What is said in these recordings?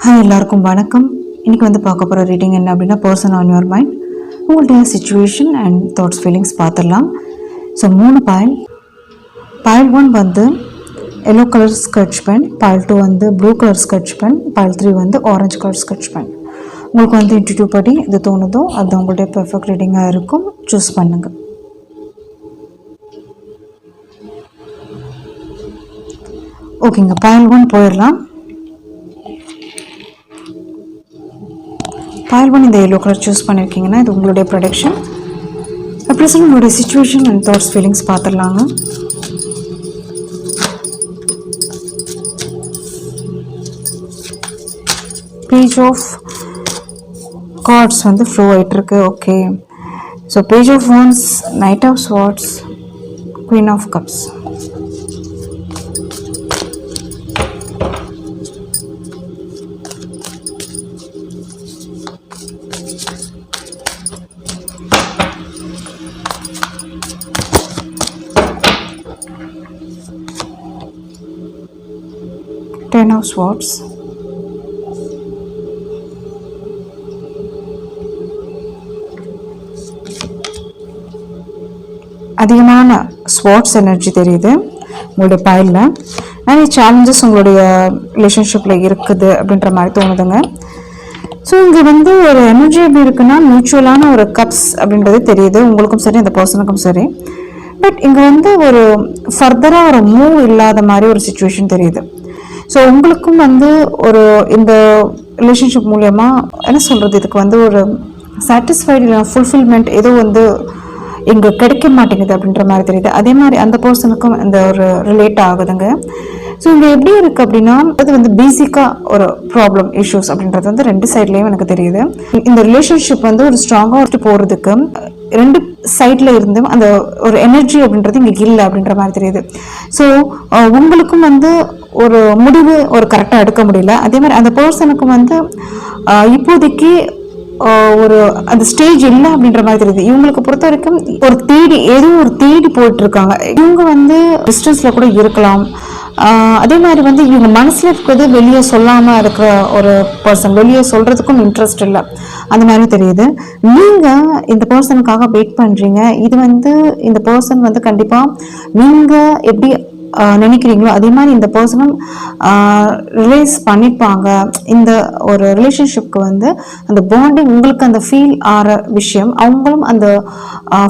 Hi எல்லாருக்கும் வணக்கம். இன்றைக்கி வந்து பார்க்க போகிற ரீடிங் என்ன அப்படின்னா பர்சன் ஆன் யுவர் மைண்ட், உங்களுடைய சிச்சுவேஷன் அண்ட் தாட்ஸ் ஃபீலிங்ஸ் பார்த்துடலாம். So 3 pile. பாயில் 1 வந்து yellow colour sketch pen, pile 2 வந்து blue colour sketch pen, pile 3 வந்து ஆரஞ்சு கலர் ஸ்கெட்ச் பென். உங்களுக்கு வந்து இன்ட்யூட்டிவ் படி இது தோணுதோ அது உங்களுடைய பெர்ஃபெக்ட் ரீடிங்காக இருக்கும். சூஸ் பண்ணுங்கள். ஓகேங்க, பாயில் 1 போயிடலாம். பாயில் 1 இந்த எல்லோ கலர் சூஸ் பண்ணியிருக்கீங்கன்னா இது உங்களுடைய ப்ரொடக்ஷன். ப்ரெசன்ட் உங்களுடைய சிச்சுவேஷன் அண்ட் தாட்ஸ் ஃபீலிங்ஸ் பார்த்துடலாங்க. பேஜ் ஆஃப் கார்ட்ஸ் வந்து ஃப்ளோ ஆகிட்டுருக்கு. Okay, so page of ones, knight of swords, queen of cups. Ten of Swords, அதிகமான ஸ்வாட்ஸ் எனர்ஜி தெரியுது உங்களுடைய பாயிலில். நிறைய சேலஞ்சஸ் உங்களுடைய ரிலேஷன்ஷிப்பில் இருக்குது அப்படின்ற மாதிரி தோணுதுங்க. ஸோ இங்கே வந்து ஒரு எனர்ஜி எப்படி இருக்குன்னா மியூச்சுவலான ஒரு கப்ஸ் அப்படின்றது தெரியுது, உங்களுக்கும் சரி அந்த பர்சனுக்கும் சரி. பட் இங்கே வந்து ஒரு ஃபர்தராக ஒரு மூவ் இல்லாத மாதிரி ஒரு சுச்சுவேஷன் தெரியுது. ஸோ உங்களுக்கும் வந்து ஒரு இந்த ரிலேஷன்ஷிப் மூலயமா என்ன சொல்கிறது, இதுக்கு வந்து ஒரு சாட்டிஸ்ஃபைடு இல்லை ஃபுல்ஃபில்மெண்ட் ஏதோ வந்து இங்கே கிடைக்க மாட்டேங்குது அப்படின்ற மாதிரி தெரியுது. அதே மாதிரி அந்த பர்சனுக்கும் இந்த ஒரு ரிலேட் ஆகுதுங்க. ஸோ இங்கே எப்படி இருக்குது அப்படின்னா அது வந்து பேசிக்காக ஒரு ப்ராப்ளம் இஷ்யூஸ் அப்படின்றது வந்து 2 சைட்லேயும் எனக்கு தெரியுது. இந்த ரிலேஷன்ஷிப் வந்து ஒரு ஸ்ட்ராங்காக போகிறதுக்கு 2 சைடில் இருந்தும் அந்த ஒரு எனர்ஜி அப்படின்றது இங்கே இல்லை அப்படின்ற மாதிரி தெரியுது. ஸோ உங்களுக்கும் வந்து ஒரு முடிவு ஒரு கரெக்டாக எடுக்க முடியல. அதே மாதிரி அந்த பர்சனுக்கும் வந்து இப்போதைக்கு ஒரு அந்த ஸ்டேஜ் இல்லை அப்படின்ற மாதிரி தெரியுது. இவங்களுக்கு பொறுத்த வரைக்கும் ஒரு தேடி போயிட்டு இருக்காங்க. இவங்க வந்து டிஸ்டன்ஸ்ல கூட இருக்கலாம். அதே மாதிரி வந்து இவங்க மனசுல இருக்கிறது வெளியே சொல்லாம இருக்கிற ஒரு பர்சன், வெளியே சொல்றதுக்கும் இன்ட்ரெஸ்ட் இல்லை அந்த மாதிரி தெரியுது. நீங்க இந்த பர்சனுக்காக வெயிட் பண்றீங்க. இது வந்து இந்த பர்சன் வந்து கண்டிப்பா நீங்க எப்படி நினைக்கிறீங்களோ அதே மாதிரி இந்த பர்சனும் ரிலேஸ் பண்ணிப்பாங்க. இந்த ஒரு ரிலேஷன்ஷிப்க்கு வந்து அந்த பாண்டிங் உங்களுக்கு அந்த ஃபீல் ஆகிற விஷயம் அவங்களும் அந்த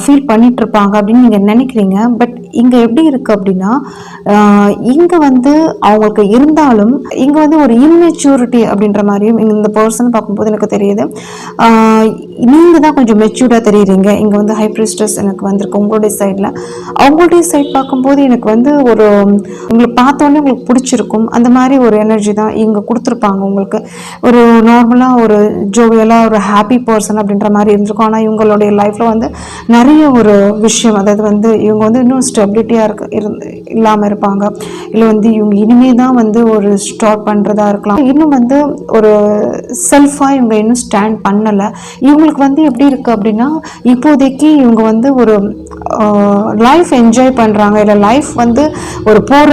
ஃபீல் பண்ணிட்டு இருப்பாங்க அப்படின்னு நீங்கள் நினைக்கிறீங்க. பட் இங்கே எப்படி இருக்குது அப்படின்னா இங்கே வந்து அவங்களுக்கு இருந்தாலும் இங்கே வந்து ஒரு இம்மெச்சூரிட்டி அப்படின்ற மாதிரியும் இந்த பர்சன் பார்க்கும்போது எனக்கு தெரியுது. நீங்கள் தான் கொஞ்சம் மெச்சூர்டாக தெரியுறீங்க. இங்கே வந்து ஹை பிரிஸ்டஸ் எனக்கு வந்திருக்கு உங்களுடைய சைடில். அவங்களுடைய சைட் பார்க்கும்போது எனக்கு வந்து ஒரு உங்களை பார்த்தோன்னே உங்களுக்கு பிடிச்சிருக்கும் அந்த மாதிரி ஒரு எனர்ஜி தான் இவங்க கொடுத்துருப்பாங்க உங்களுக்கு. ஒரு நார்மலாக ஒரு ஜோவியலாக ஒரு ஹாப்பி பர்சன் அப்படின்ற மாதிரி இருந்திருக்கும். ஆனால் இவங்களுடைய லைஃப்பில் வந்து நிறைய ஒரு விஷயம், அதாவது வந்து இவங்க வந்து இன்னும் ஸ்டெபிலிட்டியாக இல்லாமல் இருப்பாங்க. இல்லை வந்து இவங்க இனிமே தான் வந்து ஒரு ஸ்டார்ட் பண்ணுறதா இருக்கலாம். இன்னும் வந்து ஒரு செல்ஃபாக இவங்க இன்னும் ஸ்டாண்ட் பண்ணலை. இவங்களுக்கு வந்து எப்படி இருக்குது அப்படின்னா இப்போதைக்கு இவங்க வந்து ஒரு லைஃப் என்ஜாய் பண்ணுறாங்க, இல்லை லைஃப் வந்து ஒரு போகிற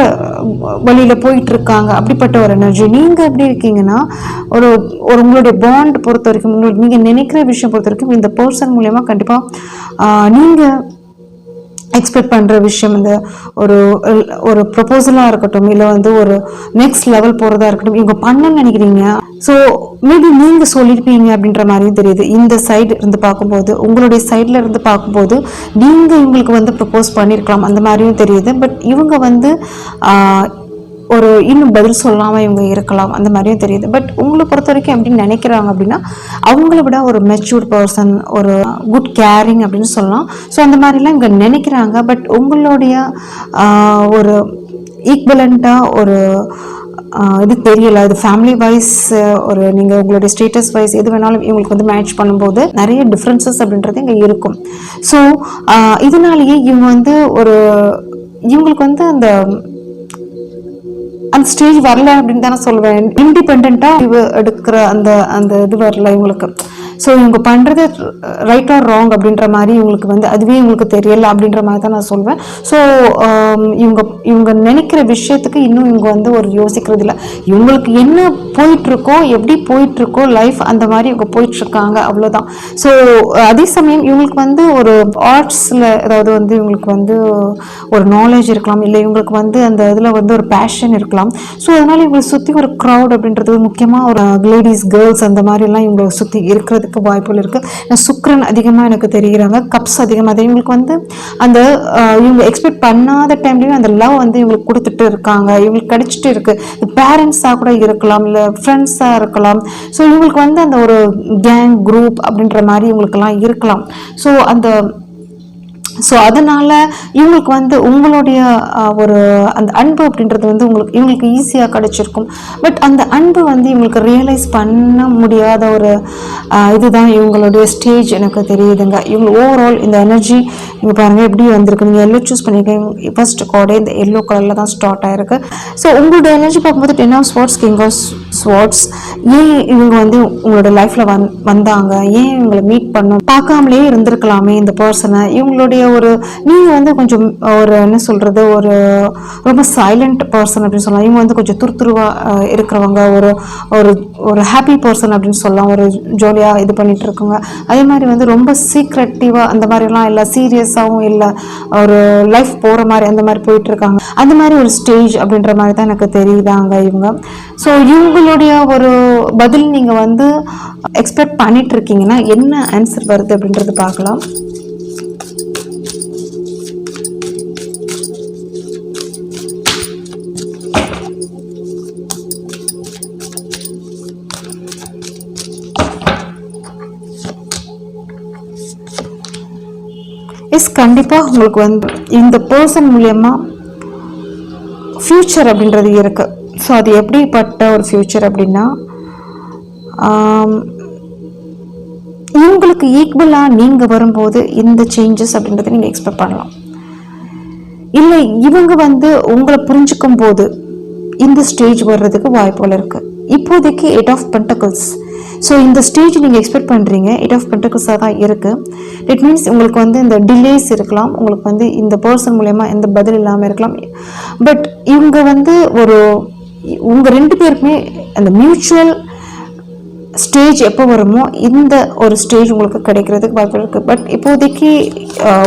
வழியில் போயிட்டுருக்காங்க அப்படிப்பட்ட ஒரு எனர்ஜி. நீங்கள் எப்படி இருக்கீங்கன்னா ஒரு உங்களுடைய பாண்ட் பொறுத்த வரைக்கும் உங்களுக்கு நீங்கள் நினைக்கிற விஷயம் பொறுத்த வரைக்கும் இந்த பர்சன் மூலயமா கண்டிப்பாக நீங்கள் எக்ஸ்பெக்ட் பண்ணுற விஷயம் இந்த ஒரு ப்ரொபோசலாக இருக்கட்டும், இல்லை வந்து ஒரு நெக்ஸ்ட் லெவல் போகிறதா இருக்கட்டும் இவங்க பண்ணணும்னு நினைக்கிறீங்க. ஸோ மேபி நீங்கள் சொல்லியிருப்பீங்க அப்படின்ற மாதிரியும் தெரியுது. இந்த சைடு இருந்து பார்க்கும்போது உங்களுடைய சைடில் இருந்து பார்க்கும்போது நீங்கள் இவங்களுக்கு வந்து ப்ரப்போஸ் பண்ணியிருக்கலாம் அந்த மாதிரியும் தெரியுது. பட் இவங்க வந்து ஒரு இன்னும் பதில் சொல்லாமல் இவங்க இருக்கலாம் அந்த மாதிரியும் தெரியுது. பட் உங்களை பொறுத்த வரைக்கும் எப்படி நினைக்கிறாங்க அப்படின்னா அவங்கள விட ஒரு மெச்சூர்ட் பர்சன், ஒரு குட் கேரிங் அப்படின்னு சொல்லலாம். ஸோ அந்த மாதிரிலாம் இங்கே நினைக்கிறாங்க. பட் உங்களுடைய ஒரு ஈக்குவலண்ட்டாக ஒரு இது தெரியல. இது ஃபேமிலி வைஸ் ஒரு நீங்கள் உங்களுடைய ஸ்டேட்டஸ் வைஸ் எது வேணாலும் இவங்களுக்கு வந்து மேட்ச் பண்ணும்போது நிறைய டிஃப்ரென்சஸ் அப்படின்றது இங்கே இருக்கும். ஸோ இதனாலேயே இவங்க வந்து இவங்களுக்கு வந்து அந்த ஸ்டேஜ் வரல அப்படின்னு தானே சொல்வேன். இண்டிபெண்ட்டாக எடுக்கிற அந்த இது வரல இவங்களுக்கு. ஸோ இவங்க பண்ணுறது ரைட் ஆர் ராங் அப்படின்ற மாதிரி இவங்களுக்கு வந்து அதுவே இவங்களுக்கு தெரியலை அப்படின்ற மாதிரி தான் நான் சொல்வேன். ஸோ இவங்க இவங்க நினைக்கிற விஷயத்துக்கு இன்னும் இவங்க வந்து ஒரு யோசிக்கிறது இல்லை. இவங்களுக்கு என்ன போயிட்டுருக்கோ எப்படி போயிட்டுருக்கோ லைஃப் அந்த மாதிரி இவங்க போயிட்டுருக்காங்க, அவ்வளோதான். ஸோ அதே சமயம் இவங்களுக்கு வந்து ஒரு ஆர்ட்ஸில் ஏதாவது வந்து இவங்களுக்கு வந்து ஒரு நாலேஜ் இருக்கலாம், இல்லை இவங்களுக்கு வந்து அந்த இதில் வந்து ஒரு பேஷன் இருக்கலாம். ஸோ அதனால் இவங்களை சுற்றி ஒரு க்ரௌட் அப்படின்றது முக்கியமாக ஒரு லேடிஸ் கேர்ள்ஸ் அந்த மாதிரிலாம் இவங்களை சுற்றி இருக்கிறதுக்கு வாய்ப்புகள் இருக்குது. சுக்ரன் அதிகமாக எனக்கு தெரிகிறாங்க, கப்ஸ் அதிகமாக இவங்களுக்கு வந்து அந்த இவங்க எக்ஸ்பெக்ட் பண்ணாத டைம்லேயும் அந்த லவ் வந்து இவங்களுக்கு கொடுத்துட்டு இருக்காங்க, இவங்களுக்கு கிடைச்சிட்டு இருக்குது. பேரண்ட்ஸாக கூட இருக்கலாம், இல்லை ஃப்ரெண்ட்ஸாக இருக்கலாம். ஸோ இவங்களுக்கு வந்து அந்த ஒரு கேங் குரூப் அப்படின்ற மாதிரி இவங்களுக்கெல்லாம் இருக்கலாம். ஸோ அதனால் இவங்களுக்கு வந்து உங்களுடைய ஒரு அந்த அன்பு அப்படின்றது வந்து இவங்களுக்கு ஈஸியாக கிடச்சிருக்கும். பட் அந்த அன்பு வந்து இவங்களுக்கு ரியலைஸ் பண்ண முடியாத ஒரு இதுதான் இவங்களுடைய ஸ்டேஜ் எனக்கு தெரியுதுங்க. இவங்க ஓவரால் இந்த எனர்ஜி இங்கே பாருங்கள் எப்படி வந்திருக்கு. நீங்கள் எல்லோ சூஸ் பண்ணியிருக்கீங்க, ஃபர்ஸ்ட் கார்டே இந்த எல்லோ கலரில் தான் ஸ்டார்ட் ஆகிருக்கு. ஸோ உங்களோட எனர்ஜி பார்க்கும்போது 10 of swords, king of swords. ஏன் இவங்க வந்து உங்களோட லைஃப்பில் வந்தாங்க, ஏன் இவங்களை மீட் பண்ணோம், பார்க்காமலே இருந்திருக்கலாமே இந்த பர்சனை. இவங்களுடைய ஒரு நீங்க வந்து கொஞ்சம் ஒரு என்ன சொல்றது, ஒரு ரொம்ப சைலண்ட் பர்சன் அப்படின்னு சொல்லலாம். இவங்க வந்து கொஞ்சம் துருதுருவா இருக்கிறவங்க, ஒரு ஒரு ஒரு ஹாப்பி பர்சன் அப்படின்னு சொல்லலாம். ஒரு ஜாலியா இது பண்ணிட்டு இருக்குங்க. அதே மாதிரி வந்து ரொம்ப சீக்ரெட்டிவா அந்த மாதிரிலாம் இல்லை, சீரியஸாகவும் இல்லை, ஒரு லைஃப் போற மாதிரி அந்த மாதிரி போயிட்டு இருக்காங்க. அந்த மாதிரி ஒரு ஸ்டேஜ் அப்படின்ற மாதிரி தான் எனக்கு தெரியுதாங்க இவங்க. ஸோ இவங்களுடைய ஒரு பதில் நீங்க வந்து எக்ஸ்பெக்ட் பண்ணிட்டு இருக்கீங்கன்னா என்ன ஆன்சர் வருது அப்படின்றது பார்க்கலாம். கண்டிப்பாக உங்களுக்கு வந்து இந்த பர்சன் மூலமா ஃப்யூச்சர் அப்படின்றது இருக்கு. ஸோ அது எப்படிப்பட்ட ஒரு ஃப்யூச்சர் அப்படின்னா, இவங்களுக்கு ஈக்குவலாக நீங்கள் வரும்போது இந்த சேஞ்சஸ் அப்படின்றத நீங்கள் எக்ஸ்பெக்ட் பண்ணலாம். இல்லை இவங்க வந்து உங்களை புரிஞ்சுக்கும் போது இந்த ஸ்டேஜ் வர்றதுக்கு வாய்ப்புகள் இருக்கு. இப்போதைக்கு 8 ஆஃப் பென்டக்கிள்ஸ். ஸோ இந்த ஸ்டேஜ் நீங்கள் எக்ஸ்பெக்ட் பண்ணுறீங்க 8 ஆஃப் பென்டக்கிள்ஸாக தான் இருக்குது. இட் மீன்ஸ் உங்களுக்கு வந்து இந்த டிலேஸ் இருக்கலாம், உங்களுக்கு வந்து இந்த பர்சன் மூலயமா எந்த பதில் இல்லாமல் இருக்கலாம். பட் இவங்க வந்து உங்கள் 2 பேருக்குமே அந்த மியூச்சுவல் ஸ்டேஜ் எப்போ வருமோ இந்த ஒரு ஸ்டேஜ் உங்களுக்கு கிடைக்கிறதுக்கு வாய்ப்பு இருக்குது. பட் இப்போதைக்கு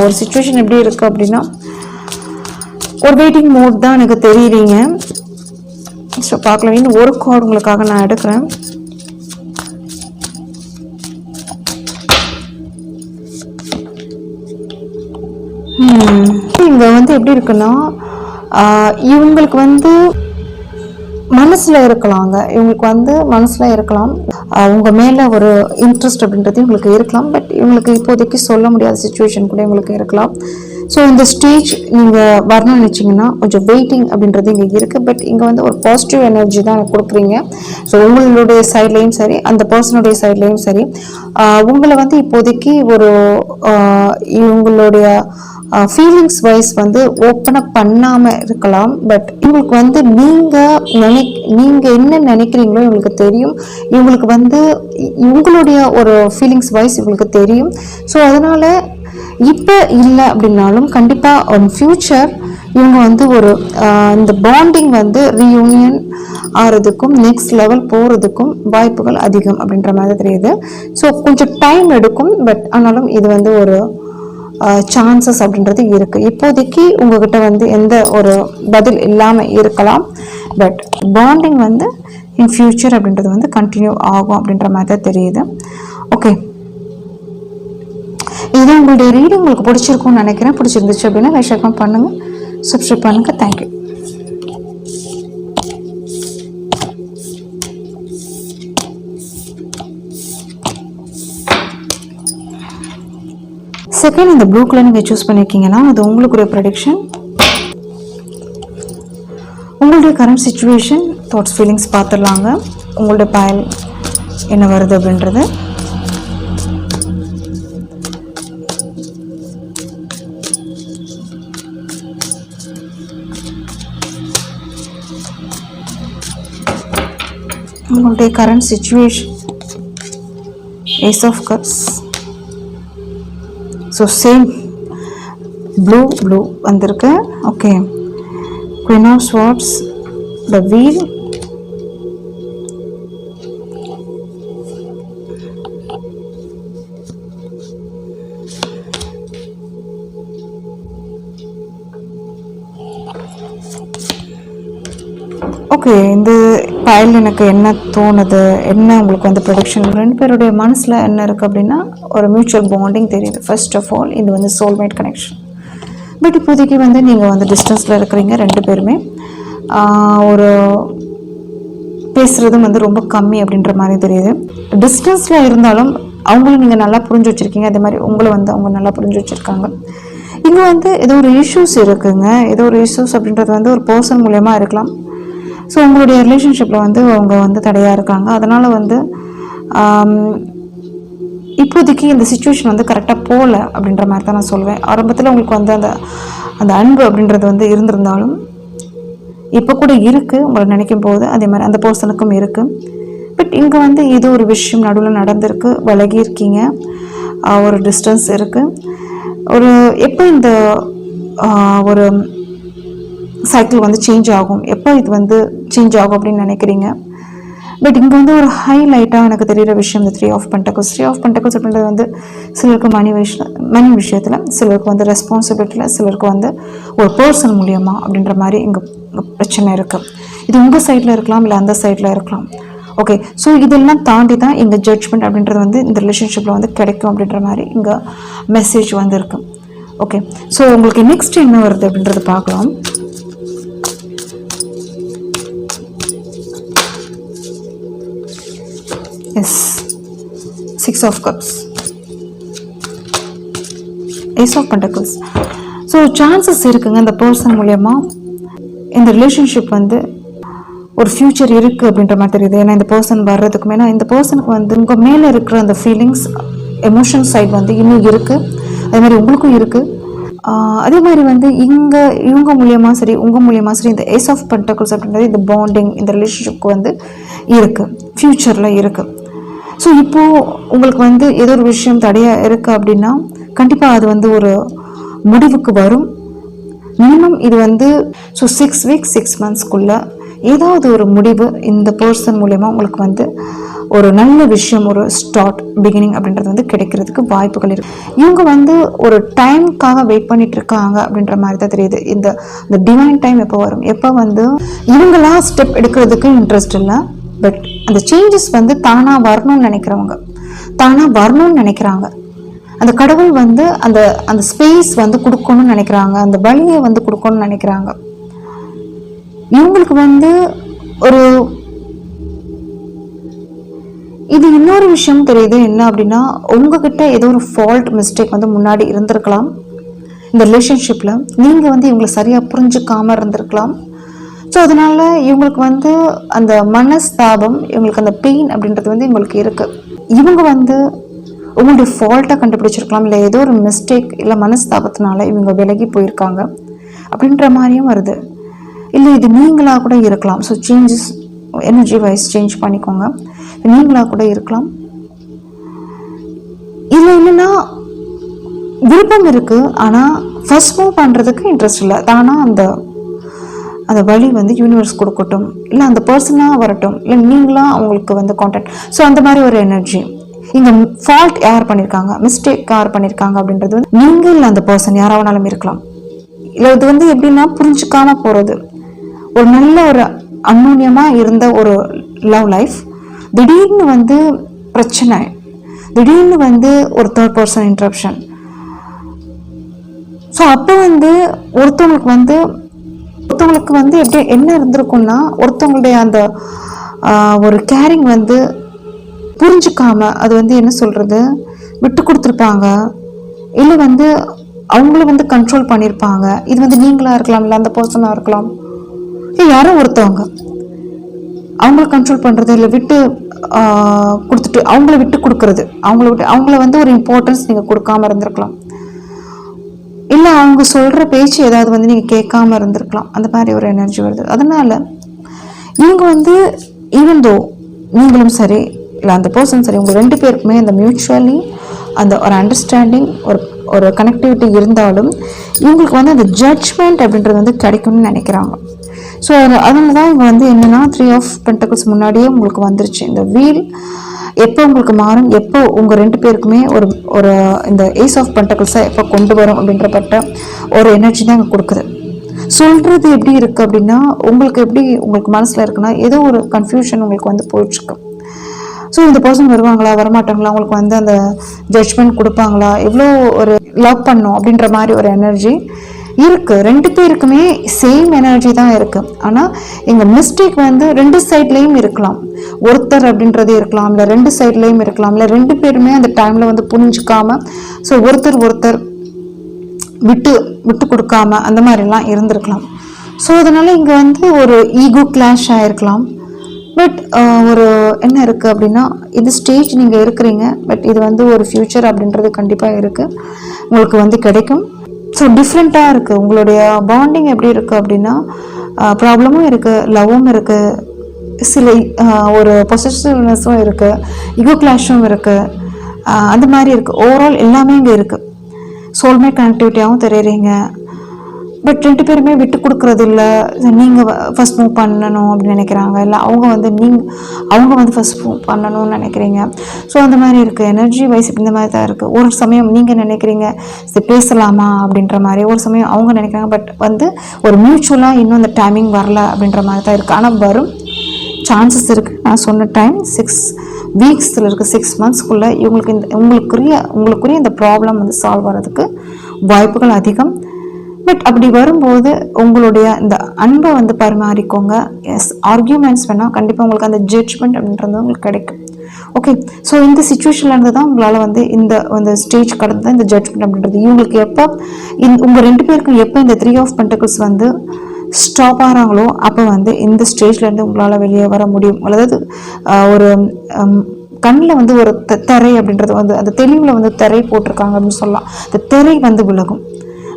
ஒரு சுச்சுவேஷன் எப்படி இருக்குது அப்படின்னா, ஒரு வெயிட்டிங் மோட் தான் எனக்கு தெரியுறீங்க. ஸோ பார்க்கலாம். இன்னும் ஒரு கார்டு உங்களுக்காக நான் எடுக்கிறேன். இங்க வந்து எப்படி இருக்குன்னா, இவங்களுக்கு வந்து மனசுல இருக்கலாங்க, இவங்களுக்கு வந்து மனசுல இருக்கலாம், உங்க மேல ஒரு இன்ட்ரெஸ்ட் அப்படின்றது இவங்களுக்கு இருக்கலாம். பட் இவங்களுக்கு இப்போதைக்கு சொல்ல முடியாத சுச்சுவேஷன் கூட இவங்களுக்கு இருக்கலாம். ஸோ இந்த ஸ்டேஜ் நீங்கள் வரணும்னு நினச்சிங்கன்னா கொஞ்சம் வெயிட்டிங் அப்படின்றது இங்கே இருக்குது. பட் இங்கே வந்து ஒரு பாசிட்டிவ் எனர்ஜி தான் கொடுக்குறீங்க. ஸோ உங்களுடைய சைட்லேயும் சரி, அந்த பர்சனுடைய சைட்லேயும் சரி, உங்களை வந்து இப்போதைக்கு ஒரு இவங்களுடைய ஃபீலிங்ஸ் வைஸ் வந்து ஓப்பன் அப் பண்ணாமல் இருக்கலாம். பட் இவங்களுக்கு வந்து நீங்கள் என்ன நினைக்கிறீங்களோ இவங்களுக்கு தெரியும். இவங்களுக்கு வந்து உங்களுடைய ஒரு ஃபீலிங்ஸ் வைஸ் இவங்களுக்கு தெரியும். ஸோ அதனால் இப்போ இல்லை அப்படின்னாலும் கண்டிப்பாக ஃப்யூச்சர் இவங்க வந்து ஒரு இந்த பாண்டிங் வந்து ரீயூனியன் ஆகிறதுக்கும் நெக்ஸ்ட் லெவல் போகிறதுக்கும் வாய்ப்புகள் அதிகம் அப்படின்ற மாதிரி தெரியுது. ஸோ கொஞ்சம் டைம் எடுக்கும். பட் ஆனாலும் இது வந்து ஒரு சான்சஸ் அப்படின்றது இருக்குது. இப்போதைக்கு உங்ககிட்ட வந்து எந்த ஒரு பதில் இல்லாமல் இருக்கலாம். பட் பாண்டிங் வந்து இன் ஃபியூச்சர் அப்படின்றது வந்து கண்டினியூ ஆகும் அப்படின்ற மாதிரி தான் தெரியுது. ஓகே, இதுதான் உங்களுடைய ரீடிங். உங்களுக்கு பிடிச்சிருக்கும்னு நினைக்கிறேன். பிடிச்சிருந்துச்சு அப்படின்னா லைக் ஷேர் பண்ணுங்கள், சப்ஸ்கிரைப் பண்ணுங்கள். தேங்க்யூ. செகண்ட், இந்த ப்ளூ கலர் நீங்கள் சூஸ் பண்ணியிருக்கீங்கன்னா அது உங்களுக்குரிய ப்ரெடிக்ஷன். உங்களுடைய கரண்ட் சிச்சுவேஷன், தாட்ஸ், ஃபீலிங்ஸ் பார்த்துடலாங்க. உங்களுடைய பயல் என்ன வருது அப்படின்றது. உங்களுடைய current situation, Ace of Cups. So same blue வந்திருக்கு. Okay, Queen of Swords, the Wheel, okay. இந்த பைல் எனக்கு என்ன தோணுது, என்ன உங்களுக்கு வந்து ப்ரொடக்ஷன், ரெண்டு பேருடைய மனசில் என்ன இருக்குது அப்படின்னா ஒரு மியூச்சுவல் பாண்டிங் தெரியுது. ஃபர்ஸ்ட் ஆஃப் ஆல் இது வந்து சோல்மேட் கனெக்ஷன். பட் இப்போதைக்கு வந்து நீங்கள் வந்து டிஸ்டன்ஸில் இருக்கிறீங்க ரெண்டு பேருமே. ஒரு பேசுகிறதும் வந்து ரொம்ப கம்மி அப்படின்ற மாதிரி தெரியுது. டிஸ்டன்ஸில் இருந்தாலும் அவங்களும் நீங்கள் நல்லா புரிஞ்சு வச்சுருக்கீங்க, அதே மாதிரி உங்களை வந்து அவங்க நல்லா புரிஞ்சு வச்சுருக்காங்க. இங்கே வந்து ஏதோ ஒரு இஷ்யூஸ் இருக்குங்க. ஏதோ ஒரு இஷ்யூஸ் அப்படின்றது வந்து ஒரு பர்சன் மூலயமா இருக்கலாம். ஸோ உங்களுடைய ரிலேஷன்ஷிப்பில் வந்து அவங்க வந்து தடையாக இருக்காங்க. அதனால் வந்து இப்போதைக்கு இந்த சுச்சுவேஷன் வந்து கரெக்டாக போகல அப்படின்ற மாதிரி தான் நான் சொல்லுவேன். ஆரம்பத்தில் உங்களுக்கு வந்து அந்த அன்பு அப்படின்றது வந்து இருந்திருந்தாலும் இப்போ கூட இருக்குது உங்களை நினைக்கும் போது, அதே மாதிரி அந்த பர்சனுக்கும் இருக்குது. பட் இங்கே வந்து ஏதோ ஒரு விஷயம் நடுவில் நடந்திருக்கு, விலகி இருக்கீங்க, ஒரு டிஸ்டன்ஸ் இருக்குது. ஒரு எப்போ இந்த ஒரு சைக்கிள் வந்து சேஞ்ச் ஆகும், எப்போ இது வந்து சேஞ்ச் ஆகும் அப்படின்னு நினைக்கிறீங்க. பட் இங்கே வந்து ஒரு ஹைலைட்டாக எனக்கு தெரிகிற விஷயம் இந்த 3 of Pentacles. 3 of Pentacles அப்படின்றது வந்து சிலருக்கு மணி விஷயத்தில், சிலருக்கு வந்து ரெஸ்பான்சிபிலிட்டியில், சிலருக்கு வந்து ஒரு பர்சன் மூலியமா அப்படின்ற மாதிரி இங்கே பிரச்சனை இருக்குது. இது உங்கள் சைடில் இருக்கலாம், இல்லை அந்த சைடில் இருக்கலாம். ஓகே, ஸோ இதெல்லாம் தாண்டி தான் இங்கே ஜட்ஜ்மெண்ட் அப்படின்றது வந்து இந்த ரிலேஷன்ஷிப்பில் வந்து கிடைக்கும் அப்படின்ற மாதிரி இங்கே மெசேஜ் வந்து இருக்கு. ஓகே, ஸோ உங்களுக்கு நெக்ஸ்ட் என்ன வருது அப்படின்றது பார்க்கலாம். Yes, 6 of Cups, Ace of Pentacles. So chances இருக்குங்க இந்த பர்சன் மூலயமா இந்த ரிலேஷன்ஷிப் வந்து ஒரு ஃப்யூச்சர் இருக்குது அப்படின்ற மாதிரி தெரியுது. ஏன்னா இந்த பர்சன் வர்றதுக்குமே, ஏன்னா இந்த பர்சனுக்கு வந்து உங்கள் மேலே இருக்கிற அந்த ஃபீலிங்ஸ், எமோஷன் சைட் வந்து இன்னும் இருக்குது, அதே மாதிரி உங்களுக்கும் இருக்குது. அதே மாதிரி வந்து இவங்க மூலியமாக சரி, உங்கள் மூலியமாக சரி, இந்த Ace of Pentacles அப்படின்றது இந்த பாண்டிங், இந்த ரிலேஷன்ஷிப்க்கு வந்து இருக்குது, ஃப்யூச்சரில் இருக்குது. ஸோ இப்போது உங்களுக்கு வந்து ஏதோ ஒரு விஷயம் தடையாக இருக்குது அப்படின்னா கண்டிப்பாக அது வந்து ஒரு முடிவுக்கு வரும். மினிமம் இது வந்து 6 weeks 6 monthsக்குள்ளே ஏதாவது ஒரு முடிவு இந்த பர்சன் மூலயமா உங்களுக்கு வந்து ஒரு நல்ல விஷயம், ஒரு ஸ்டார்ட் பிகினிங் அப்படின்றது வந்து கிடைக்கிறதுக்கு வாய்ப்புகள் இருக்குது. இவங்க வந்து ஒரு டைமுக்காக வெயிட் பண்ணிட்டு இருக்காங்க அப்படின்ற மாதிரி தான் தெரியுது. இந்த டிவைன் டைம் எப்போ வரும், எப்போ வந்து இவங்களா ஸ்டெப் எடுக்கிறதுக்கு இன்ட்ரெஸ்ட் இல்லை, பட் அந்த சேஞ்சஸ் வந்து தானாக வரணும்னு நினைக்கிறாங்க. அந்த கடவுள் வந்து அந்த ஸ்பேஸ் வந்து கொடுக்கணும்னு நினைக்கிறாங்க, அந்த வழியை வந்து கொடுக்கணும்னு நினைக்கிறாங்க. இவங்களுக்கு வந்து ஒரு இது இன்னொரு விஷயம் தெரியுது என்ன அப்படின்னா, உங்ககிட்ட ஏதோ ஒரு ஃபால்ட் மிஸ்டேக் வந்து முன்னாடி இருந்திருக்கலாம். இந்த ரிலேஷன்ஷிப்பில் நீங்கள் வந்து இவங்களை சரியாக புரிஞ்சுக்காமல் இருந்திருக்கலாம். ஸோ அதனால இவங்களுக்கு வந்து அந்த மனஸ்தாபம், இவங்களுக்கு அந்த பெயின் அப்படின்றது வந்து இவங்களுக்கு இருக்குது. இவங்க வந்து உங்களுடைய ஃபால்ட்டை கண்டுபிடிச்சிருக்கலாம், இல்லை ஏதோ ஒரு மிஸ்டேக் இல்லை மனஸ்தாபத்தினால இவங்க விலகி போயிருக்காங்க அப்படின்ற மாதிரியும் வருது. இல்லை இது நீங்களாக கூட இருக்கலாம். So changes, energy wise change பண்ணிக்கோங்க. நீங்களாக கூட இருக்கலாம். இதில் என்னென்னா விருப்பம் இருக்குது, ஆனால் ஃபர்ஸ்ட் மூவ் பண்ணுறதுக்கு இன்ட்ரெஸ்ட் இல்லை. தானாக அந்த வழி வந்து யூனிவர்ஸ் கொடுக்கட்டும், இல்லை அந்த பர்சனாக வரட்டும், இல்லை நீங்களாக அவங்களுக்கு வந்து கான்டாக்ட். ஸோ அந்த மாதிரி ஒரு எனர்ஜி. இங்கே ஃபால்ட் யார் பண்ணியிருக்காங்க, மிஸ்டேக் யார் பண்ணியிருக்காங்க அப்படின்றது வந்து நீங்கள் இல்லை அந்த பர்சன் யாராவனாலும் இருக்கலாம். இல்லை இது வந்து எப்படின்னா புரிஞ்சுக்காம போகிறது. ஒரு நல்ல ஒரு அந்யோன்யமாக இருந்த ஒரு லவ் லைஃப் திடீர்னு வந்து பிரச்சனை, திடீர்னு வந்து ஒரு தேர்ட் பர்சன் இன்ட்ரப்ஷன். ஸோ அப்போ வந்து ஒருத்தவங்களுக்கு வந்து எப்படி என்ன இருந்திருக்கும்னா, ஒருத்தவங்களுடைய அந்த ஒரு கேரிங் வந்து புரிஞ்சுக்காம அது வந்து என்ன சொல்கிறது விட்டு கொடுத்துருப்பாங்க, இல்லை வந்து அவங்கள வந்து கண்ட்ரோல் பண்ணியிருப்பாங்க. இது வந்து நீங்களாக இருக்கலாம், இல்லை அந்த பர்சனாக இருக்கலாம், இல்லை யாரோ ஒருத்தவங்க அவங்கள கண்ட்ரோல் பண்ணுறது, இல்லை விட்டு கொடுத்துட்டு அவங்கள விட்டு கொடுக்கறது, அவங்கள வந்து ஒரு இம்பார்ட்டன்ஸ் நீங்கள் கொடுக்காம இருந்திருக்கலாம், இல்லை அவங்க சொல்கிற பேச்சு ஏதாவது வந்து நீங்கள் கேட்காம இருந்திருக்கலாம். அந்த மாதிரி ஒரு எனர்ஜி வருது. அதனால் இவங்க வந்து ஈவன் தோ நீங்களும் சரி, இல்லை அந்த பர்சன் சரி, உங்கள் 2 பேருக்குமே அந்த மியூச்சுவலி அந்த ஒரு அண்டர்ஸ்டாண்டிங், ஒரு கனெக்டிவிட்டி இருந்தாலும் இவங்களுக்கு வந்து அந்த ஜட்ஜ்மெண்ட் அப்படின்றது வந்து கிடைக்கும்னு நினைக்கிறாங்க. ஸோ அதனால தான் இவங்க வந்து என்னென்னா 3 ஆஃப் பென்டக்கிள்ஸ் முன்னாடியே உங்களுக்கு வந்துருச்சு. இந்த வீல் எப்போ உங்களுக்கு மாறும், எப்போ உங்கள் 2 பேருக்குமே ஒரு இந்த ஏஸ் ஆஃப் பென்டக்கிள்ஸை எப்போ கொண்டு வரும் அப்படின்றப்பட்ட ஒரு எனர்ஜி தான் இங்கே கொடுக்குது. சொல்கிறது எப்படி இருக்குது அப்படின்னா, உங்களுக்கு மனசில் இருக்குன்னா ஏதோ ஒரு கன்ஃபியூஷன் உங்களுக்கு வந்து போயிட்டுருக்கு. ஸோ இந்த பர்சன் வருவாங்களா வரமாட்டாங்களா, உங்களுக்கு வந்து அந்த ஜட்ஜ்மெண்ட் கொடுப்பாங்களா, எவ்வளோ ஒரு லவ் பண்ணும் அப்படின்ற மாதிரி ஒரு எனர்ஜி இருக்குது. 2 பேருக்குமே சேம் எனர்ஜி தான் இருக்குது. ஆனால் எங்கள் மிஸ்டேக் வந்து 2 சைட்லேயும் இருக்கலாம். ஒருத்தர் அப்படின்றதே இருக்கலாம், இல்லை 2 சைட்லேயும் இருக்கலாம், இல்லை 2 பேருமே அந்த டைமில் வந்து புரிஞ்சுக்காமல் ஸோ ஒருத்தர் விட்டு கொடுக்காம அந்த மாதிரிலாம் இருந்திருக்கலாம். ஸோ அதனால் இங்கே வந்து ஒரு ஈகோ கிளாஷ் ஆகிருக்கலாம். பட் ஒரு என்ன இருக்குது அப்படின்னா, இது ஸ்டேஜ் நீங்கள் இருக்கிறீங்க, பட் இது வந்து ஒரு ஃப்யூச்சர் அப்படின்றது கண்டிப்பாக இருக்குது, உங்களுக்கு வந்து கிடைக்கும். ஸோ டிஃப்ரெண்ட்டாக இருக்குது உங்களுடைய பாண்டிங். எப்படி இருக்குது அப்படின்னா, ப்ராப்ளமும் இருக்குது, லவ்வும் இருக்குது, சில ஒரு பொசசிவ்னஸும் இருக்குது, ஈகோ கிளாஷும் இருக்குது, அந்த மாதிரி இருக்குது. ஓவரால் எல்லாமே இங்கே இருக்குது. சோல்மேட் கனெக்டிவிட்டியாகவும் தெரியுறீங்க, பட் 2 பேருமே விட்டு கொடுக்குறது இல்லை. நீங்கள் ஃபஸ்ட் மூவ் பண்ணணும் அப்படின்னு நினைக்கிறாங்க, இல்லை அவங்க வந்து ஃபஸ்ட் மூவ் பண்ணணும்னு நினைக்கிறீங்க. ஸோ அந்த மாதிரி இருக்குது. எனர்ஜி வைஸ் இந்த மாதிரி தான் இருக்குது. ஒரு சமயம் நீங்கள் நினைக்கிறீங்க சரி பேசலாமா அப்படின்ற மாதிரி, ஒரு சமயம் அவங்க நினைக்கிறாங்க, பட் வந்து ஒரு மியூச்சுவலாக இன்னும் அந்த டைமிங் வரல அப்படின்ற மாதிரி தான் இருக்குது. ஆனால் வரும் சான்சஸ் இருக்குது. நான் சொன்ன டைம் 6 வீக்ஸில் இருக்குது. 6 மந்த்ஸ்க்குள்ளே உங்களுக்குரிய இந்த ப்ராப்ளம் வந்து சால்வ் ஆகிறதுக்கு வாய்ப்புகள் அதிகம். பட் அப்படி வரும்போது உங்களுடைய இந்த அன்பை வந்து பரிமாறிக்கோங்க. எஸ், ஆர்கியூமெண்ட்ஸ் வேணால் கண்டிப்பாக உங்களுக்கு அந்த ஜட்ஜ்மெண்ட் அப்படின்றது உங்களுக்கு கிடைக்கும். ஓகே, ஸோ இந்த சுச்சுவேஷனில் இருந்து தான் உங்களால் வந்து இந்த ஸ்டேஜ் கடந்து தான் இந்த ஜட்ஜ்மெண்ட் அப்படின்றது இவங்களுக்கு எப்போ உங்கள் 2 பேருக்கும் எப்போ இந்த 3 ஆஃப் பென்டக்கிள்ஸ் வந்து ஸ்டாப் ஆகிறாங்களோ அப்போ வந்து இந்த ஸ்டேஜ்லேருந்து உங்களால் வெளியே வர முடியும். அதாவது ஒரு கண்ணில் வந்து ஒரு திரை அப்படின்றது வந்து அந்த தெளிவில் வந்து திரை போட்டிருக்காங்க அப்படின்னு சொல்லலாம். அந்த திரை வந்து விலகும்.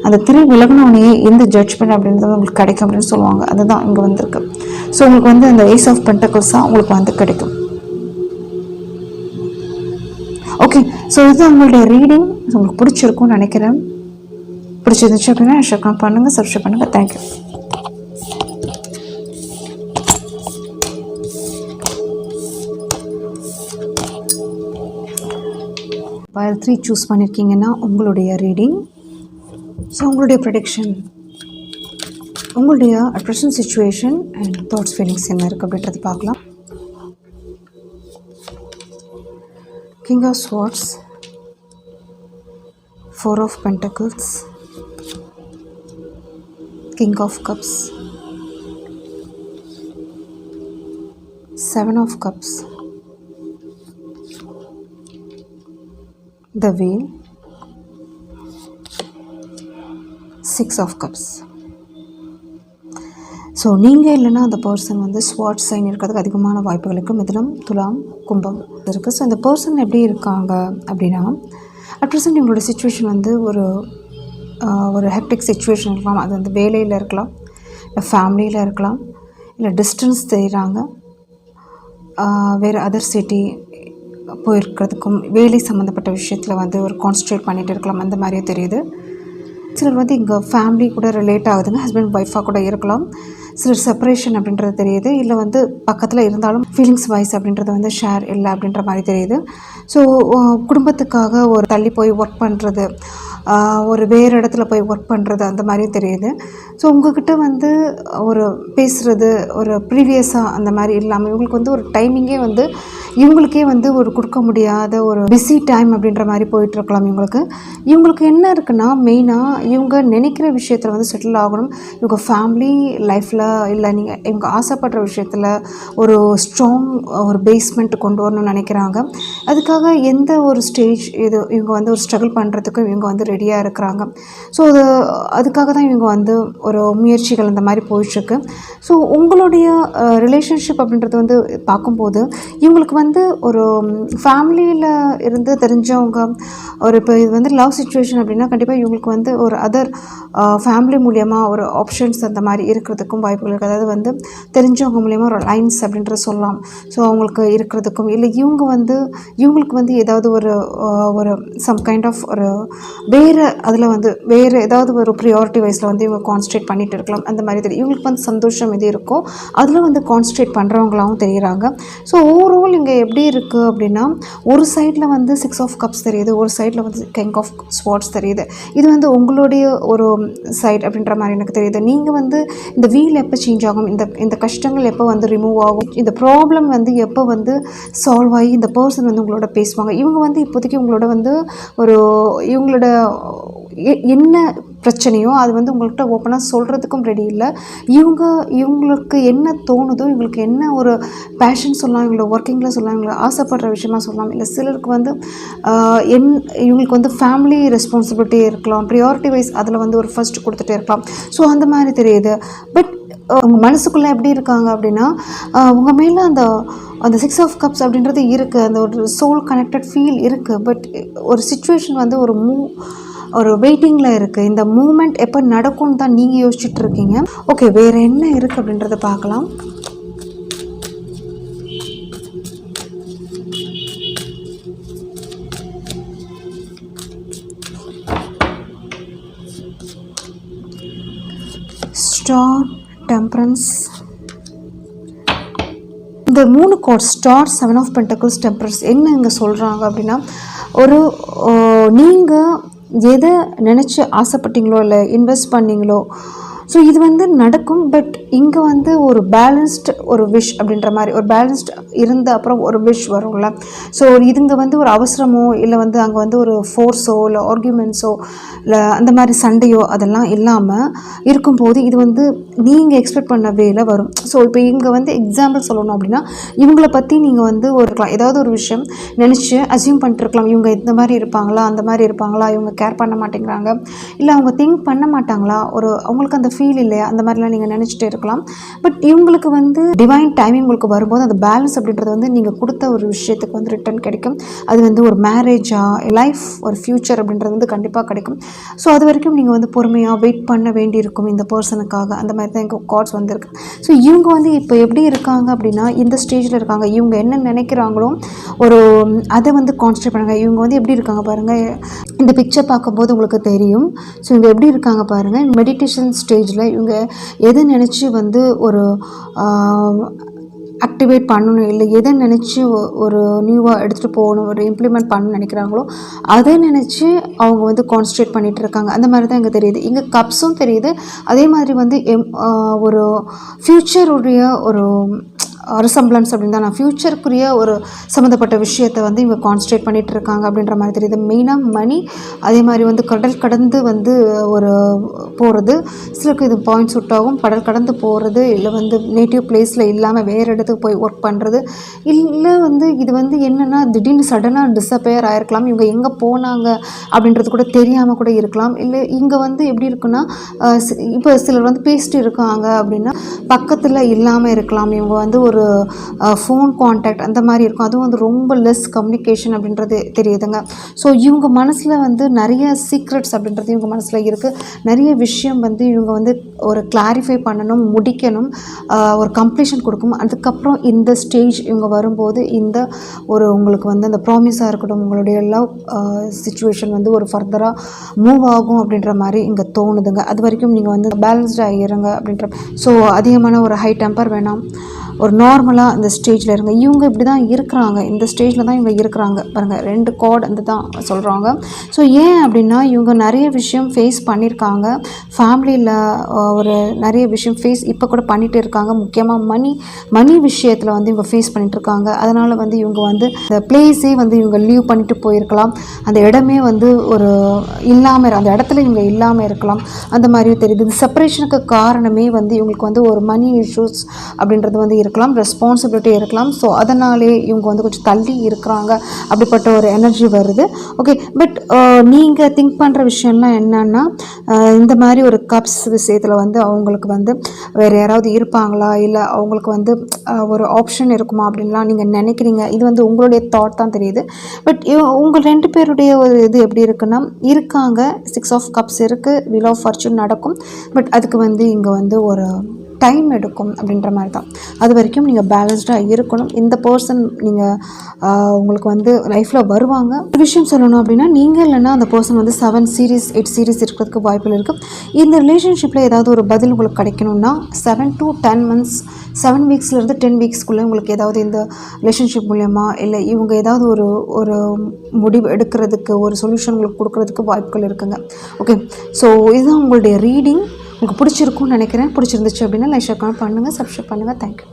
அந்த திரை விலகினோடனே இந்த ஜட்ஜ்மெண்ட் அப்படின்றது உங்களுக்கு கிடைக்கும் அப்படின்னு சொல்லுவாங்க. அதுதான் இங்கே வந்திருக்கு. ஸோ உங்களுக்கு வந்து அந்த ஏஸ் ஆஃப் பென்டக்கிள்ஸ் தான் உங்களுக்கு வந்து கிடைக்கும். ஓகே, ஸோ இது உங்களுடைய ரீடிங் உங்களுக்கு பிடிச்சிருக்கும்னு நினைக்கிறேன். பிடிச்சிருந்துச்சு அப்படின்னா ஷேர் பண்ணுங்கள், சப்ஸ்கிரைப் பண்ணுங்கள். தேங்க்யூ. பைல் 3 சூஸ் பண்ணியிருக்கீங்கன்னா உங்களுடைய ரீடிங். ஸோ உங்களுடைய ப்ரெடிக்ஷன், உங்களுடைய present situation and thoughts feelings என்ன இருக்குது அப்படின்றது பார்க்கலாம். King of swords, 4 of pentacles, king of cups, 7 of cups, the wheel, 6 of cups. So நீங்கள் இல்லைன்னா அந்த பர்சன் வந்து ஸ்வாட் சைன் இருக்கிறதுக்கு அதிகமான வாய்ப்புகளுக்கு மிதுனம், துலாம், கும்பம் இருக்குது. ஸோ இந்த பர்சன் எப்படி இருக்காங்க அப்படின்னா, அட் ப்ரெசன்ட் இவங்களோட சுச்சுவேஷன் வந்து ஒரு ஹெக்டிக் சுச்சுவேஷன் இருக்கலாம். அது வந்து வேலையில் இருக்கலாம், இல்லை ஃபேமிலியில் இருக்கலாம், இல்லை டிஸ்டன்ஸ் தெரியுறாங்க, வேறு அதர் சிட்டி போயிருக்கிறதுக்கும் வேலை சம்மந்தப்பட்ட விஷயத்தில் வந்து ஒரு கான்சன்ட்ரேட் பண்ணிகிட்டு இருக்கலாம், அந்த மாதிரியே தெரியுது. சிலர் வந்து இங்கே ஃபேமிலி கூட ரிலேட் ஆகுதுங்க, ஹஸ்பண்ட் ஒய்ஃபாக கூட இருக்கலாம். சிலர் செப்பரேஷன் அப்படின்றது தெரியுது, இல்லை வந்து பக்கத்தில் இருந்தாலும் ஃபீலிங்ஸ் வைஸ் அப்படின்றது வந்து ஷேர் இல்லை அப்படின்ற மாதிரி தெரியுது. ஸோ குடும்பத்துக்காக ஒரு தள்ளி போய் ஒர்க் பண்ணுறது, ஒரு வேறு இடத்துல போய் ஒர்க் பண்ணுறது, அந்த மாதிரியும் தெரியுது. ஸோ உங்கள்கிட்ட வந்து ஒரு பேசுகிறது ஒரு ப்ரீவியஸாக அந்த மாதிரி இல்லாமல் இவங்களுக்கு வந்து ஒரு டைமிங்கே வந்து இவங்களுக்கே வந்து ஒரு கொடுக்க முடியாத ஒரு பிஸி டைம் அப்படின்ற மாதிரி போயிட்டுருக்கலாம். இவங்களுக்கு என்ன இருக்குன்னா, மெயினாக இவங்க நினைக்கிற விஷயத்தில் வந்து செட்டில் ஆகணும். இவங்க ஃபேமிலி லைஃப்பில் இல்லை இவங்க ஆசைப்படுற விஷயத்தில் ஒரு ஸ்ட்ராங் ஒரு பேஸ்மெண்ட் கொண்டு வரணும்னு நினைக்கிறாங்க. அதுக்காக எந்த ஒரு ஸ்டேஜ் இவங்க வந்து ஒரு ஸ்ட்ரகிள் பண்ணுறதுக்கும் இவங்க வந்து ரெடியாக இருக்கிறாங்க. ஸோ அதுக்காக தான் இவங்க வந்து ஒரு முயற்சிகள் அந்த மாதிரி போயிட்டுருக்கு. ஸோ உங்களுடைய ரிலேஷன்ஷிப் அப்படின்றது வந்து பார்க்கும்போது இவங்களுக்கு வந்து ஒரு ஃபேமிலியில் இருந்து தெரிஞ்சவங்க இப்போ இது வந்து லவ் சிச்சுவேஷன் அப்படின்னா கண்டிப்பாக இவங்களுக்கு வந்து ஒரு அதர் ஃபேமிலி மூலியமாக ஒரு ஆப்ஷன்ஸ் அந்த மாதிரி இருக்கிறதுக்கும் வாய்ப்புகள் இருக்குது. அதாவது வந்து தெரிஞ்சவங்க மூலயமா ஒரு லைன்ஸ் அப்படின்ற சொல்லலாம். ஸோ அவங்களுக்கு இருக்கிறதுக்கும் இல்லை இவங்களுக்கு வந்து ஏதாவது ஒரு சம் கைண்ட் ஆஃப் ஒரு வேறு அதில் வந்து வேறு ஏதாவது ஒரு ப்ரியாரிட்டி வைஸில் வந்து இவங்க கான்சன்ட்ரேட் பண்ணிகிட்டு இருக்கலாம். அந்த மாதிரி தெரியும். இவங்களுக்கு வந்து சந்தோஷம் எது இருக்கோ அதில் வந்து கான்சன்ட்ரேட் பண்ணுறவங்களாகவும் தெரிகிறாங்க. ஸோ ஓவரால் இங்கே எப்படி இருக்குது அப்படின்னா, ஒரு சைடில் வந்து 6 ஆஃப் கப்ஸ் தெரியுது, ஒரு சைடில் வந்து கிங் ஆஃப் ஸ்வார்ட்ஸ் தெரியுது. இது வந்து உங்களுடைய ஒரு சைட் அப்படின்ற மாதிரி எனக்கு தெரியுது. நீங்கள் வந்து இந்த வீல் எப்போ சேஞ்ச் ஆகும், இந்த கஷ்டங்கள் எப்போ வந்து ரிமூவ் ஆகும், இந்த ப்ராப்ளம் வந்து எப்போ வந்து சால்வ் ஆகி இந்த பர்சன் வந்து உங்களோட பேசுவாங்க. இவங்க வந்து இப்போதைக்கு உங்களோட வந்து இவங்களோட என்ன பிரச்சனையோ அது வந்து உங்கள்கிட்ட ஓப்பனாக சொல்கிறதுக்கும் ரெடி இல்லை. இவங்களுக்கு என்ன தோணுதோ, இவங்களுக்கு என்ன ஒரு பேஷன் சொல்லலாம், இவங்களோட ஒர்க்கிங்கில் சொல்லலாம், இவங்களை ஆசைப்படுற விஷயமா சொல்லலாம். இல்லை சிலருக்கு வந்து இவங்களுக்கு வந்து ஃபேமிலி ரெஸ்பான்சிபிலிட்டி இருக்கலாம், ப்ரியாரிட்டி வைஸ் அதில் வந்து ஒரு ஃபர்ஸ்ட் கொடுத்துட்டே இருக்கலாம். ஸோ அந்த மாதிரி தெரியுது. பட் உங்கள் மனசுக்குள்ளே எப்படி இருக்காங்க அப்படின்னா, உங்கள் மேலே அந்த 6 ஆஃப் கப்ஸ் அப்படின்றது இருக்குது, அந்த ஒரு சோல் கனெக்டட் ஃபீல் இருக்குது. பட் ஒரு சிச்சுவேஷன் வந்து ஒரு வெயிட்டிங்கில் இருக்குது. இந்த மூமெண்ட் எப்போ நடக்கும்னு தான் நீங்கள் யோசிச்சுட்டு இருக்கீங்க. ஓகே, வேறு என்ன இருக்குது அப்படின்றத பார்க்கலாம். ஸ்டார், டெம்பரன்ஸ், இந்த 3 cards star, 7 of pentacles, temperance என்ன இங்கே சொல்கிறாங்க அப்படின்னா, நீங்கள் எதை நினச்சி ஆசைப்பட்டீங்களோ இல்லை இன்வெஸ்ட் பண்ணிங்களோ, ஸோ இது வந்து நடக்கும். பட் இங்கே வந்து ஒரு பேலன்ஸ்டு ஒரு விஷ் அப்படின்ற மாதிரி ஒரு பேலன்ஸ்டு இருந்த அப்புறம் ஒரு விஷ் வரும்ல. ஸோ இதுங்க வந்து ஒரு அவசரமோ இல்லை வந்து அங்கே வந்து ஒரு ஃபோர்ஸோ இல்லை ஆர்கியூமெண்ட்ஸோ இல்லை அந்த மாதிரி சண்டையோ அதெல்லாம் இல்லாமல் இருக்கும்போது இது வந்து நீங்கள் எக்ஸ்பெக்ட் பண்ண வேலை வரும். ஸோ இப்போ இங்கே வந்து எக்ஸாம்பிள் சொல்லணும் அப்படின்னா, இவங்கள பற்றி நீங்கள் வந்து ஏதாவது ஒரு விஷயம் நினச்சி அசியூம் பண்ணிட்டுருக்கலாம். இவங்க இந்த மாதிரி இருப்பாங்களா, அந்த மாதிரி இருப்பாங்களா, இவங்க கேர் பண்ண மாட்டேங்கிறாங்க, இல்லை அவங்க திங்க் பண்ண மாட்டாங்களா, அவங்களுக்கு அந்த ஃபீல் இல்லையா, அந்த மாதிரிலாம் நீங்கள் நினச்சிட்டே இருக்கலாம். பட் இவங்களுக்கு வந்து டிவைன் டைமிங் உங்களுக்கு வரும்போது அந்த பேலன்ஸ் அப்படின்றது வந்து நீங்கள் கொடுத்த ஒரு விஷயத்துக்கு வந்து ரிட்டர்ன் கிடைக்கும். அது வந்து ஒரு மேரேஜா, லைஃப், ஒரு ஃப்யூச்சர் அப்படின்றது வந்து கண்டிப்பாக கிடைக்கும். ஸோ அது வரைக்கும் நீங்கள் வந்து பொறுமையாக வெயிட் பண்ண வேண்டியிருக்கும் இந்த பர்சனுக்காக. அந்த மாதிரி தான் எங்கள் கார்ட்ஸ் வந்துருக்கு. ஸோ இவங்க வந்து இப்போ எப்படி இருக்காங்க அப்படின்னா, இந்த ஸ்டேஜில் இருக்காங்க. இவங்க என்ன நினைக்கிறாங்களோ அதை வந்து கான்சன்ட்ரேட் பண்ணுங்க. இவங்க வந்து எப்படி இருக்காங்க பாருங்கள், இந்த பிக்சர் பார்க்கும்போது உங்களுக்கு தெரியும். ஸோ இவங்க எப்படி இருக்காங்க பாருங்கள், மெடிடேஷன் ஸ்டேஜில் இவங்க எதை நினச்சி வந்து ஆக்டிவேட் பண்ணணும், இல்லை எதை நினச்சி ஒரு நியூவாக எடுத்துகிட்டு போகணும், ஒரு இம்ப்ளிமெண்ட் பண்ணணும்னு நினைக்கிறாங்களோ அதை நினச்சி அவங்க வந்து கான்சன்ட்ரேட் பண்ணிகிட்டு இருக்காங்க. அந்த மாதிரி தான் இங்கே தெரியுது. இங்கே கப்ஸும் தெரியுது. அதே மாதிரி வந்து ஒரு ஃப்யூச்சருடைய ஒரு ரிசம்பிளன்ஸ் அப்படின்னு தான், நான் ஃப்யூச்சருக்குரிய ஒரு சம்மந்தப்பட்ட விஷயத்தை வந்து இவங்க கான்சன்ட்ரேட் பண்ணிகிட்டு இருக்காங்க அப்படின்ற மாதிரி தெரியுது. மெயினாக மணி, அதே மாதிரி வந்து கடல் கடந்து வந்து போகிறது. சிலருக்கு இது பாயிண்ட்ஸ் அவுட் ஆகும். கடல் கடந்து போகிறது, இல்லை வந்து நேட்டிவ் பிளேஸில் இல்லாமல் வேறு இடத்துக்கு போய் ஒர்க் பண்ணுறது, இல்லை வந்து இது வந்து என்னென்னா திடீர்னு சடனாக டிஸப்பேர் ஆகிருக்கலாம். இவங்க எங்கே போனாங்க அப்படின்றது கூட தெரியாமல் கூட இருக்கலாம். இல்லை இங்கே வந்து எப்படி இருக்குன்னா, இப்போ சிலர் வந்து பேசிட்டு இருக்காங்க அப்படின்னா பக்கத்தில் இல்லாமல் இருக்கலாம். இவங்க வந்து ஒரு ஃபோன் கான்டாக்ட் அந்த மாதிரி இருக்கும். அதுவும் வந்து ரொம்ப லெஸ் கம்யூனிகேஷன் அப்படின்றது தெரியுதுங்க. ஸோ இவங்க மனசில் வந்து நிறைய சீக்ரெட்ஸ் அப்படின்றது இவங்க மனசில் இருக்குது. நிறைய விஷயம் வந்து இவங்க வந்து ஒரு கிளாரிஃபை பண்ணணும், முடிக்கணும், ஒரு கம்ப்ளீஷன் கொடுக்கணும். அதுக்கப்புறம் இந்த ஸ்டேஜ் இவங்க வரும்போது உங்களுக்கு வந்து அந்த ப்ராமிஸாக இருக்கட்டும், உங்களுடைய லவ் சிச்சுவேஷன் வந்து ஒரு ஃபர்தராக மூவ் ஆகும் அப்படின்ற மாதிரி இங்கே தோணுதுங்க. அது வரைக்கும் நீங்கள் வந்து பேலன்ஸ்டாக இருங்க அப்படின்ற. ஸோ அதிகமான ஒரு ஹை டெம்பர் வேணாம், ஒரு நார்மலாக இந்த ஸ்டேஜில் இருங்க. இவங்க இப்படி தான் இருக்கிறாங்க, இந்த ஸ்டேஜில் தான் இவங்க இருக்கிறாங்க பாருங்கள். 2 கார்டு அந்த தான் சொல்கிறாங்க. ஸோ ஏன் அப்படின்னா, இவங்க நிறைய விஷயம் ஃபேஸ் பண்ணியிருக்காங்க. ஃபேமிலியில் நிறைய விஷயம் இப்போ கூட பண்ணிகிட்டு இருக்காங்க. முக்கியமாக மணி விஷயத்தில் வந்து இவங்க ஃபேஸ் பண்ணிகிட்ருக்காங்க. அதனால் வந்து இவங்க வந்து இந்த பிளேஸே வந்து இவங்க லீவ் பண்ணிட்டு போயிருக்கலாம். அந்த இடமே வந்து அந்த இடத்துல இவங்க இல்லாமல் இருக்கலாம். அந்த மாதிரியும் தெரியுது. இந்த செப்பரேஷனுக்கு காரணமே வந்து இவங்களுக்கு வந்து ஒரு மணி இஷ்யூஸ் அப்படின்றது வந்து இருக்கலாம், ரெஸ்பான்சிபிலிட்டி இருக்கலாம். ஸோ அதனாலே இவங்க வந்து கொஞ்சம் தள்ளி இருக்கிறாங்க அப்படிப்பட்ட ஒரு எனர்ஜி வருது. ஓகே, பட் நீங்கள் திங்க் பண்ணுற விஷயம்லாம் என்னன்னா, இந்த மாதிரி ஒரு கப்ஸ் விஷயத்தில் வந்து அவங்களுக்கு வந்து வேறு யாராவது இருப்பாங்களா, இல்லை அவங்களுக்கு வந்து ஒரு ஆப்ஷன் இருக்குமா அப்படின்லாம் நீங்கள் நினைக்கிறீங்க. இது வந்து உங்களுடைய தாட் தான் தெரியுது. பட் உங்கள் 2 பேருடைய ஒரு இது எப்படி இருக்குன்னா, இருக்காங்க. 6 ஆஃப் கப்ஸ் இருக்குது, வீல் ஆஃப் ஃபார்ச்சூன் நடக்கும். பட் அதுக்கு வந்து இங்கே வந்து ஒரு டைம் எடுக்கும் அப்படின்ற மாதிரி தான். அது வரைக்கும் நீங்கள் பேலன்ஸ்டாக இருக்கணும். இந்த பர்சன் நீங்கள் உங்களுக்கு வந்து லைஃப்பில் வருவாங்க. ஒரு விஷயம் சொல்லணும் அப்படின்னா, நீங்கள் இல்லைன்னா அந்த பர்சன் வந்து 7 சீரீஸ் 8 சீரீஸ் இருக்கிறதுக்கு வாய்ப்புகள் இருக்குது. இந்த ரிலேஷன்ஷிப்பில் ஏதாவது ஒரு பதில் உங்களுக்கு கிடைக்கணும்னா 7 to 10 months 7 வீக்ஸ்லேருந்து 10 வீக்ஸ்க்குள்ளே உங்களுக்கு ஏதாவது இந்த ரிலேஷன்ஷிப் மூலயமா இல்லை இவங்க ஏதாவது ஒரு முடிவு எடுக்கிறதுக்கு ஒரு சொல்யூஷன் உங்களுக்கு கொடுக்கறதுக்கு வாய்ப்புகள் இருக்குங்க. ஓகே, ஸோ இதுதான் உங்களுடைய ரீடிங். உங்களுக்கு பிடிச்சிருக்கும்னு நினைக்கிறேன். பிடிச்சிருந்துச்சு அப்படின்னா லைக் ஷேர் பண்ணுங்கள், சப்ஸ்கிரைப் பண்ணுங்கள். தேங்க்யூ.